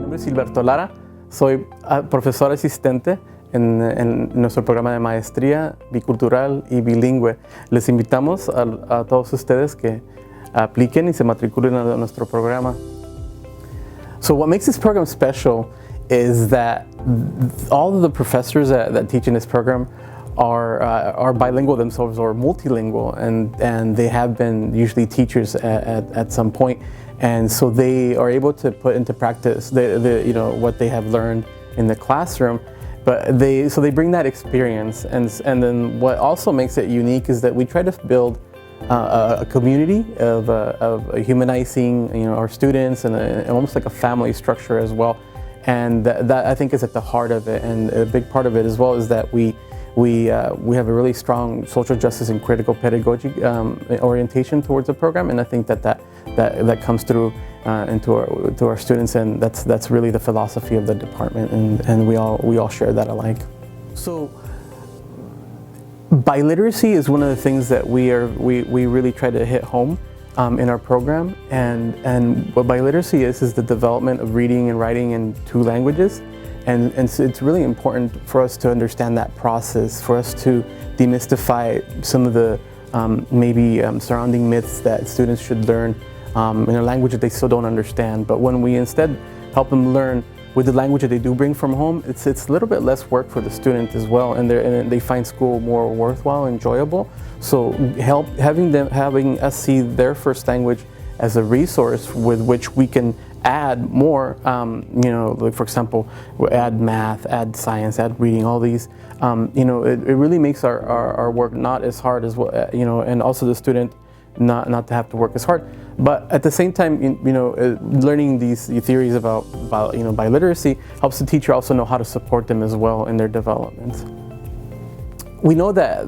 nombre es Gilberto Lara, soy profesor asistente en nuestro programa de Maestría Bicultural y Bilingüe. Les invitamos a todos ustedes que apliquen y se matriculen a nuestro programa. So what makes this program special is that all of the professors that teach in this program are bilingual themselves or multilingual, and they have been usually teachers at some point, and so they are able to put into practice what they have learned in the classroom. But they bring that experience, and then what also makes it unique is that we try to build a community of humanizing our students and almost like a family structure as well. And that I think is at the heart of it, and a big part of it as well is that we have a really strong social justice and critical pedagogy orientation towards the program, and I think that comes through to our students, and that's really the philosophy of the department, and we all share that alike. So biliteracy is one of the things that we really try to hit home in our program, and what biliteracy is the development of reading and writing in two languages. And so it's really important for us to understand that process, for us to demystify some of the surrounding myths that students should learn in a language that they still don't understand. But when we instead help them learn with the language that they do bring from home, it's a little bit less work for the student as well, and they find school more worthwhile, enjoyable. So having us see their first language as a resource with which we can add more, like for example, add math, add science, add reading, all these, it really makes our work not as hard as well, and also the student not to have to work as hard. But at the same time, learning these theories about biliteracy helps the teacher also know how to support them as well in their development. We know that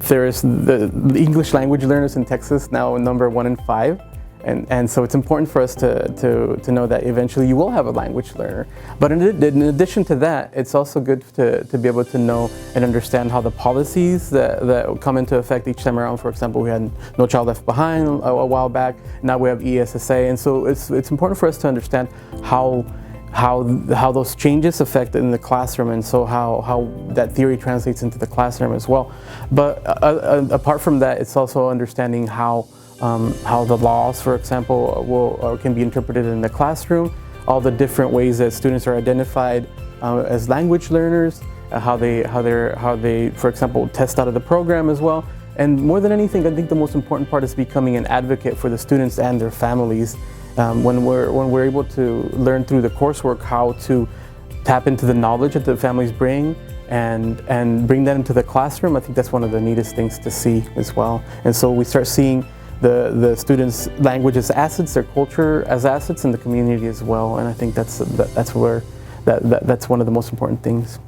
there's the English language learners in Texas now number 1 in 5. And so it's important for us to know that eventually you will have a language learner. But in addition to that, it's also good to be able to know and understand how the policies that come into effect each time around. For example, we had No Child Left Behind a while back. Now we have ESSA, and so it's important for us to understand how those changes affect in the classroom, and so how that theory translates into the classroom as well. But apart from that, it's also understanding how the laws, for example, can be interpreted in the classroom, all the different ways that students are identified as language learners, how they, for example, test out of the program as well. And more than anything, I think the most important part is becoming an advocate for the students and their families. When we're able to learn through the coursework how to tap into the knowledge that the families bring and bring that into the classroom, I think that's one of the neatest things to see as well. And so we start seeing the students' language as assets, their culture as assets, and the community as well. And I think that's one of the most important things.